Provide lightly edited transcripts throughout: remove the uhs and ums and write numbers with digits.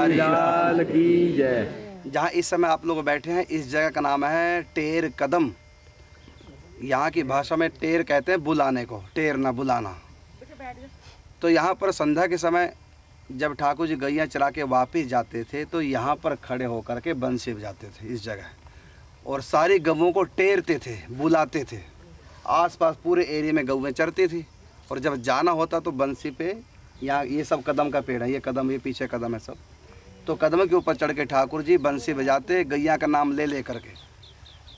बिहारी लाल की जय। जहाँ इस समय आप लोग बैठे हैं, इस जगह का नाम है टेर कदम। यहाँ की भाषा में टेर कहते हैं बुलाने को, टेर ना बुलाना। तो यहाँ पर संध्या के समय जब ठाकुर जी गैया चरा के वापिस जाते थे तो यहाँ पर खड़े होकर के बंसी बजाते थे इस जगह, और सारी गवों को टेरते थे, बुलाते थे। आसपास पूरे एरिया में गौएं चरती थी, और जब जाना होता तो बंसी पे, यहाँ ये सब कदम का पेड़ है, ये कदम, ये पीछे कदम है सब, तो कदम के ऊपर चढ़ के ठाकुर जी बंसी बजाते गैया का नाम ले करके।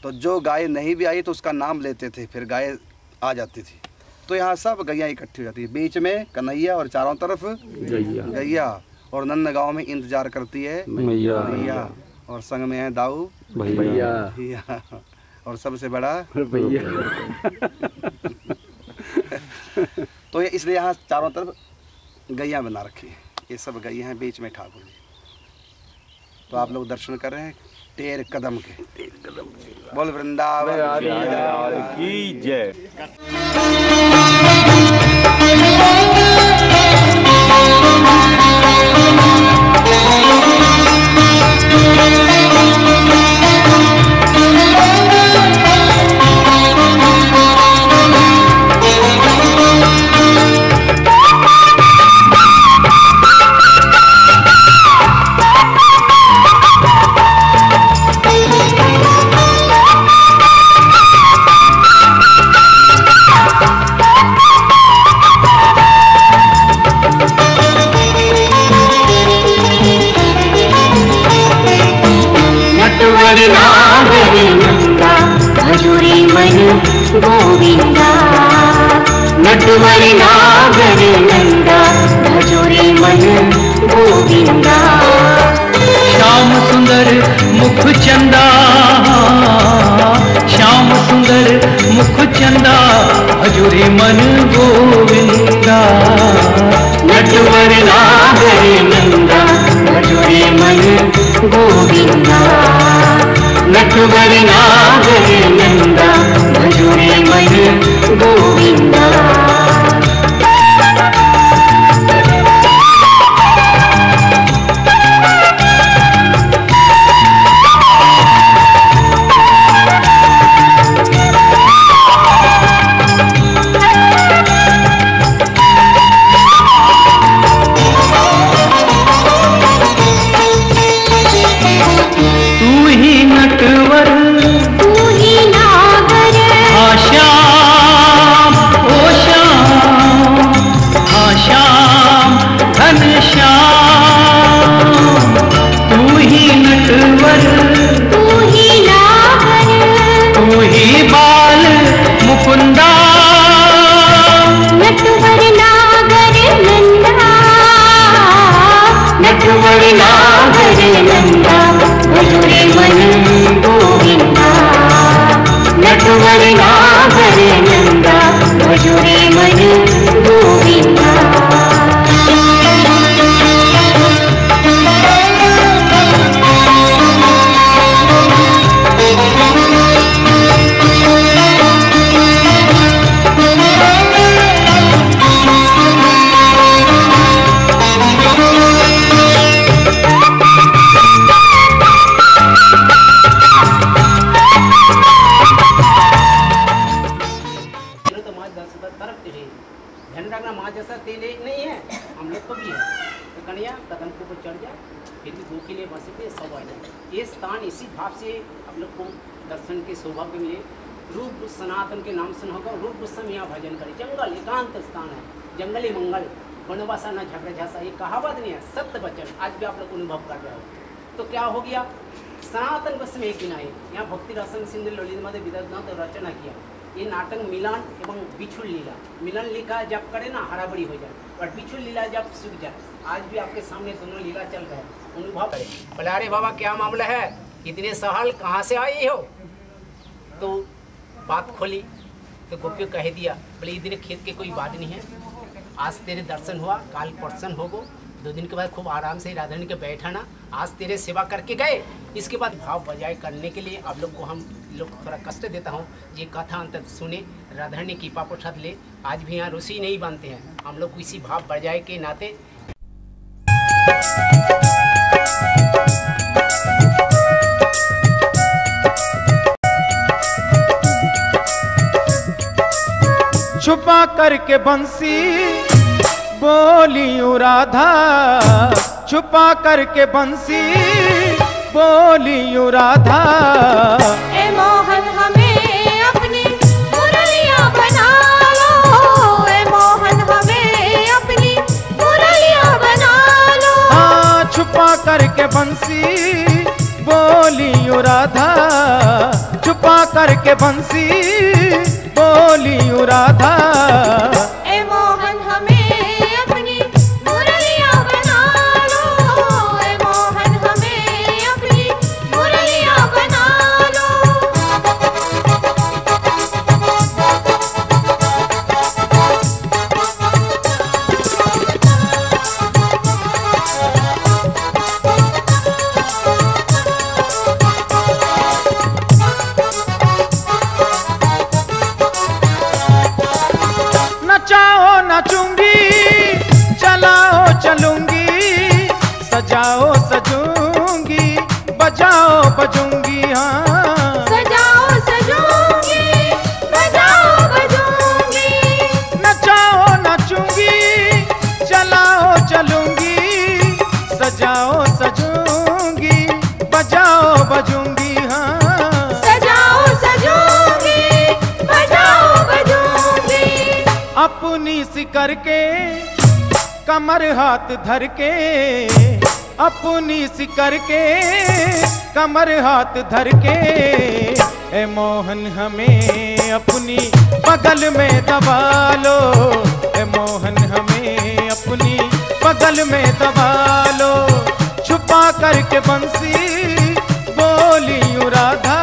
तो जो गाय नहीं भी आई तो उसका नाम लेते थे, फिर गाय आ जाती थी। तो यहाँ सब गैया इकट्ठी हो जाती है, बीच में कन्हैया और चारों तरफ गैया, और नंद गाँव में इंतजार करती है मैया, और संग में है दाऊ भैया, और सबसे बड़ा भैया। तो ये इसलिए यहाँ चारों तरफ गैया बना रखी है, ये सब गैया हैं, बीच में ठाकुर जी। तो आप लोग दर्शन कर रहे हैं टेर कदम के। बोल वृंदावन की जय। गोविंदा नटवर नागर नंदा भजोरे मन गोविंदा। श्याम सुंदर मुख चंदा, श्याम सुंदर मुख चंदा भजोरे मन गोविंदा। नटवर नागर नंदा भजोरे मन गोविंदा। नटवर नागर नंदा भजोरे मन गोविंदा। इसी भाव से आप लोग को दर्शन के सौभाग्य मिले। रूप सनातन के नाम सुना होगा, रूप गोस्वामी यहाँ भजन करे। जंगल एकांत स्थान है, जंगली मंगल, वनवासा न झगड़ा झांसा, ये कहावत नहीं है, सत्य वचन। आज भी आप लोग अनुभव कर रहे हो। तो क्या हो गया, सनातन गोस्वामी एक दिन आए यहाँ, भक्ति रसन सिंधु ललित मध्य विदग्ध रचना किया। ये नाटक मिलन एवं बिछुल लीला, मिलन लीला जब करे ना हराबड़ी हो जाए, और बिछुल लीला जब सूख जाए। आज भी आपके सामने दोनों लीला चल रहा है, अनुभव करें। बोले अरे बाबा क्या मामला है, इतने सहल कहाँ से आई हो? तो बात खोली तो गोपियों कह दिया, बोले इतने खेत के कोई बात नहीं है, आज तेरे दर्शन हुआ, काल पर्सन होगो, 2 दिन के बाद खूब आराम से राधारानी के बैठाना, आज तेरे सेवा करके गए। इसके बाद भाव बजाय करने के लिए आप लोग को हम लोग थोड़ा कष्ट देता हूँ, ये कथा अंतर सुने, राधारानी की कृपा प्रसाद ले। आज भी यहाँ रुचि नहीं बनते हैं हम लोग, इसी भाव बजाय के नाते करके बंसी बोली राधा, छुपा करके बंसी बोली राधा। ए मोहन हमें अपनी मुरलियाँ बना लो, ए मोहन हमें अपनी मुरलियाँ बना लो। हाँ, छुपा करके बंसी बोली राधा, छुपा करके बंसी बोली राधा। ए मोहन हमें अपनी मुरलियाँ बना लो, ए मोहन हमें अपनी मुरलियाँ बना लो। नचाओ नचूंगी, चलाओ चलूंगी, सजाओ सजूंगी, बजाओ बजूंगी। हाँ, सजाओ सजूंगी, बजाओ बजूंगी। नचाओ नचूंगी, चलाओ चलूंगी, सजाओ सजूंगी, बजाओ बजूंगी। हाँ, सजाओ सजूंगी, बजाओ बजूंगी। अपनी सी करके कमर हाथ धर के, अपनी सी करके कमर हाथ धर के। ए मोहन हमें अपनी बगल में दबा लो, ए मोहन हमें अपनी बगल में दबा लो। छुपा करके बंसी बोली राधा।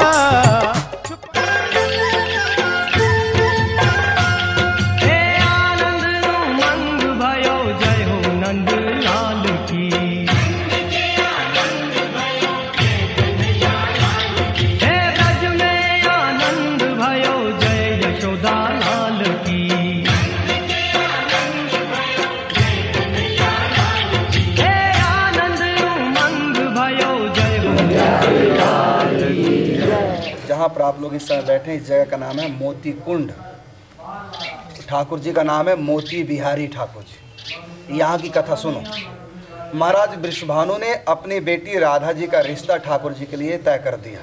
जहाँ पर आप लोग इस समय बैठे हैं, इस जगह का नाम है मोती कुंड। ठाकुर जी का नाम है मोती बिहारी ठाकुर जी। यहाँ की कथा सुनो। महाराज वृषभानु ने अपनी बेटी राधा जी का रिश्ता ठाकुर जी के लिए तय कर दिया।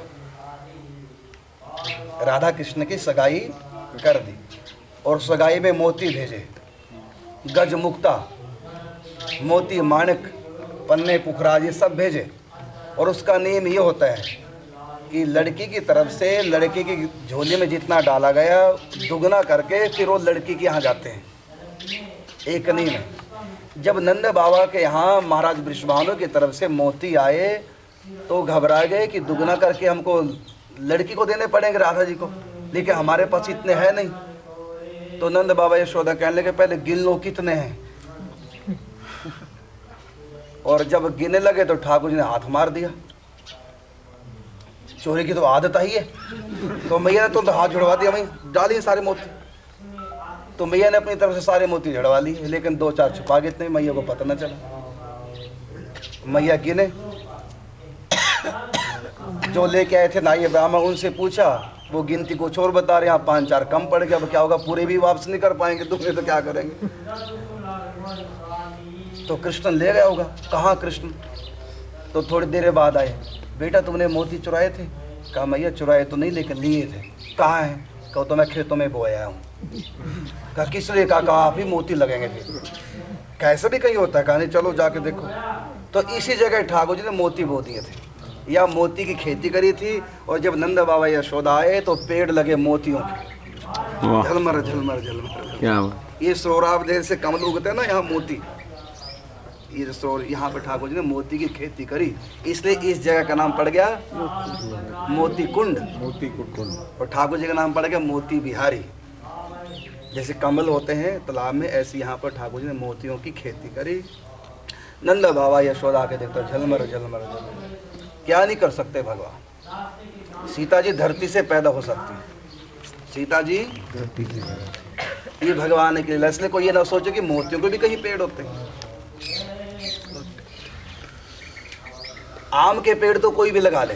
राधा कृष्ण की सगाई कर दी और सगाई में मोती भेजे, गज मुक्ता, मोती माणिक, पन्ने पुखराज, ये सब भेजे। और उसका नियम ये होता है कि लड़की की तरफ से लड़के की झोली में जितना डाला गया दुगना करके फिर वो लड़की के यहाँ जाते हैं। एक नियम है। जब नंद बाबा के यहाँ महाराज वृषभानु की तरफ से मोती आए तो घबरा गए कि दुगना करके हमको लड़की को देने पड़ेंगे राधा जी को, लेकिन हमारे पास इतने हैं नहीं। तो नंद बाबा यशोदा कहने लगे पहले गिन लो कितने हैं। और जब गिनने लगे तो ठाकुर जी ने हाथ मार दिया। चोरी की तो आदत ही है। तो मैया ने तो हाथ जुड़वा दिया, वहीं डाली सारे मोती। तो मैया ने अपनी तरफ से सारे मोती झड़वा लिए, लेकिन 2-4 छुपा गए, इतने मैया को पता न चला। मैया गिने, जो लेके आए थे नाई ब्राह्मण, उनसे पूछा, वो गिनती कुछ और बता रहे, यहाँ 5-4 कम पड़ गया। अब क्या होगा, पूरे भी वापस नहीं कर पाएंगे, दूसरे तो क्या करेंगे। तो कृष्ण ले गया होगा। कहाँ कृष्ण? तो थोड़ी देर बाद आए, बेटा तुमने मोती चुराए थे? कहा मैया चुराए तो नहीं, लेकिन लिए थे। कहाँ हैं? कहो तो मैं खेतों में बोया हूँ। कहा किस लिए? कहा आप ही मोती लगेंगे फिर। कैसे भी कहीं होता है? कहा नहीं चलो जाके देखो। तो इसी जगह ठाकुर जी ने मोती बो दिए थे, या मोती की खेती करी थी। और जब नंद बाबा यशोदा आए तो पेड़ लगे मोतियों के, झलमर झलमर झलमर। क्या ये सौराब देश से कमल उगते हैं ना, यहाँ मोती, ये सौर, यहाँ पर ठाकुर जी ने मोती की खेती करी, इसलिए इस जगह का नाम पड़ गया मोती कुंड। मोती कुंड। और ठाकुर जी का नाम पड़ गया मोती बिहारी। जैसे कमल होते हैं तालाब में, ऐसे यहाँ पर ठाकुर जी ने मोतियों की खेती करी। नंद बाबा यशोदा के देखते झलमर झलमर झलमर। क्या नहीं कर सकते भगवान। सीता जी धरती से पैदा हो सकती है। सीता जी धरती से, ये भगवान के लिए। इसलिए कोई ये ना सोचे कि मोतियों को भी कहीं पेड़ होते हैं। आम के पेड़ तो कोई भी लगा ले,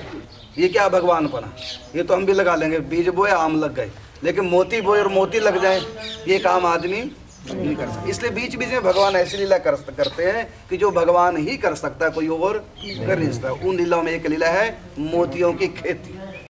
ये क्या भगवान बना, ये तो हम भी लगा लेंगे। बीज बोए आम लग गए। लेकिन मोती बोए और मोती लग जाए ये काम आदमी नहीं कर सकता। इसलिए बीच बीच में भगवान ऐसी लीला करते हैं कि जो भगवान ही कर सकता है, कोई और कर नहीं सकता। उन लीलाओं में एक लीला है मोतियों की खेती।